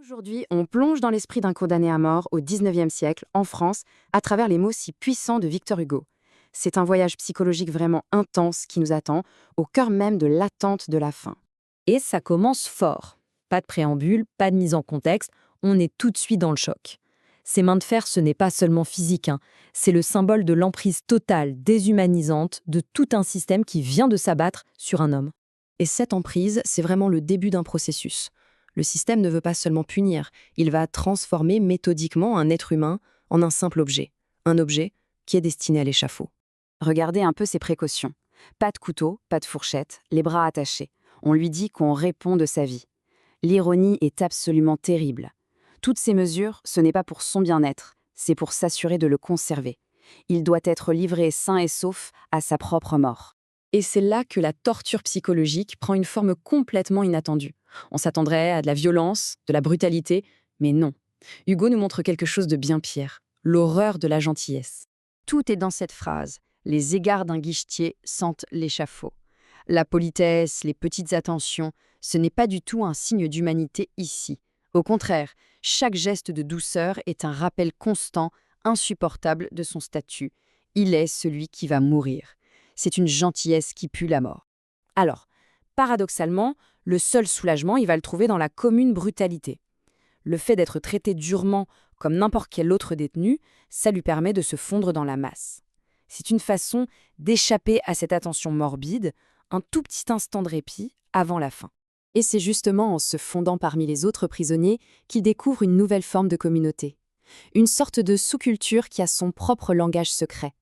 Aujourd'hui, on plonge dans l'esprit d'un condamné à mort au XIXe siècle, en France, à travers les mots si puissants de Victor Hugo. C'est un voyage psychologique vraiment intense qui nous attend, au cœur même de l'attente de la fin. Et ça commence fort. Pas de préambule, pas de mise en contexte, on est tout de suite dans le choc. Ces mains de fer, ce n'est pas seulement physique, c'est le symbole de l'emprise totale, déshumanisante, de tout un système qui vient de s'abattre sur un homme. Et cette emprise, c'est vraiment le début d'un processus. Le système ne veut pas seulement punir, il va transformer méthodiquement un être humain en un simple objet. Un objet qui est destiné à l'échafaud. Regardez un peu ses précautions. Pas de couteau, pas de fourchette, les bras attachés. On lui dit qu'on répond de sa vie. L'ironie est absolument terrible. Toutes ces mesures, ce n'est pas pour son bien-être, c'est pour s'assurer de le conserver. Il doit être livré sain et sauf à sa propre mort. Et c'est là que la torture psychologique prend une forme complètement inattendue. On s'attendrait à de la violence, de la brutalité, mais non. Hugo nous montre quelque chose de bien pire, l'horreur de la gentillesse. Tout est dans cette phrase. Les égards d'un guichetier sentent l'échafaud. La politesse, les petites attentions, ce n'est pas du tout un signe d'humanité ici. Au contraire, chaque geste de douceur est un rappel constant, insupportable de son statut. Il est celui qui va mourir. C'est une gentillesse qui pue la mort. Alors, paradoxalement, le seul soulagement, il va le trouver dans la commune brutalité. Le fait d'être traité durement comme n'importe quel autre détenu, ça lui permet de se fondre dans la masse. C'est une façon d'échapper à cette attention morbide, un tout petit instant de répit avant la fin. Et c'est justement en se fondant parmi les autres prisonniers qu'il découvre une nouvelle forme de communauté. Une sorte de sous-culture qui a son propre langage secret,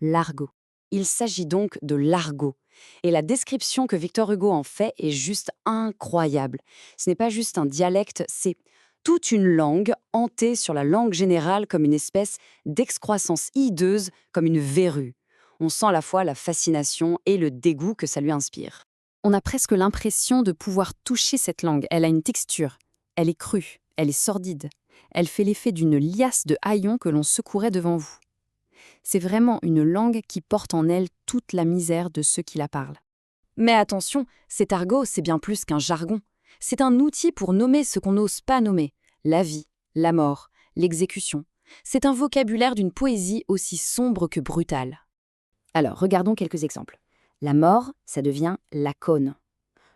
l'argot. Il s'agit donc de l'argot. Et la description que Victor Hugo en fait est juste incroyable. Ce n'est pas juste un dialecte, c'est toute une langue hantée sur la langue générale comme une espèce d'excroissance hideuse, comme une verrue. On sent à la fois la fascination et le dégoût que ça lui inspire. On a presque l'impression de pouvoir toucher cette langue. Elle a une texture. Elle est crue. Elle est sordide. Elle fait l'effet d'une liasse de haillons que l'on secouerait devant vous. C'est vraiment une langue qui porte en elle toute la misère de ceux qui la parlent. Mais attention, cet argot, c'est bien plus qu'un jargon. C'est un outil pour nommer ce qu'on n'ose pas nommer. La vie, la mort, l'exécution. C'est un vocabulaire d'une poésie aussi sombre que brutale. Alors, regardons quelques exemples. La mort, ça devient la cône.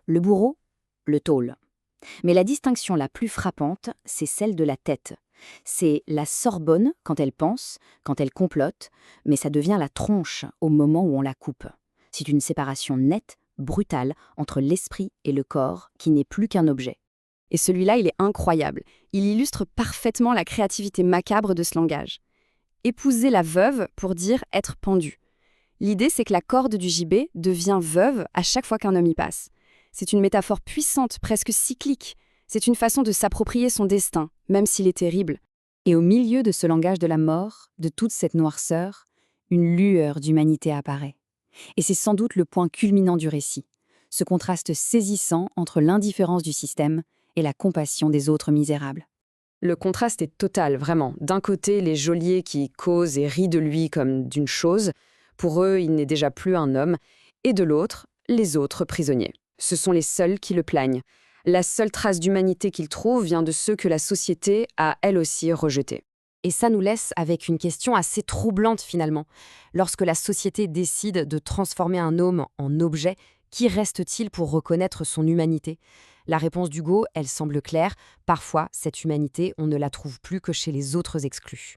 Le bourreau, le tôle. Mais la distinction la plus frappante, c'est celle de la tête. C'est la Sorbonne quand elle pense, quand elle complote, mais ça devient la tronche au moment où on la coupe. C'est une séparation nette, brutale, entre l'esprit et le corps, qui n'est plus qu'un objet. Et celui-là, il est incroyable. Il illustre parfaitement la créativité macabre de ce langage. Épouser la veuve pour dire être pendu. L'idée, c'est que la corde du gibet devient veuve à chaque fois qu'un homme y passe. C'est une métaphore puissante, presque cyclique. C'est une façon de s'approprier son destin, même s'il est terrible. Et au milieu de ce langage de la mort, de toute cette noirceur, une lueur d'humanité apparaît. Et c'est sans doute le point culminant du récit, ce contraste saisissant entre l'indifférence du système et la compassion des autres misérables. Le contraste est total, vraiment. D'un côté, les geôliers qui causent et rient de lui comme d'une chose. Pour eux, il n'est déjà plus un homme. Et de l'autre, les autres prisonniers. Ce sont les seuls qui le plaignent. La seule trace d'humanité qu'ils trouvent vient de ceux que la société a elle aussi rejetés. Et ça nous laisse avec une question assez troublante finalement. Lorsque la société décide de transformer un homme en objet, qui reste-t-il pour reconnaître son humanité? La réponse d'Hugo, elle semble claire. Parfois, cette humanité, on ne la trouve plus que chez les autres exclus.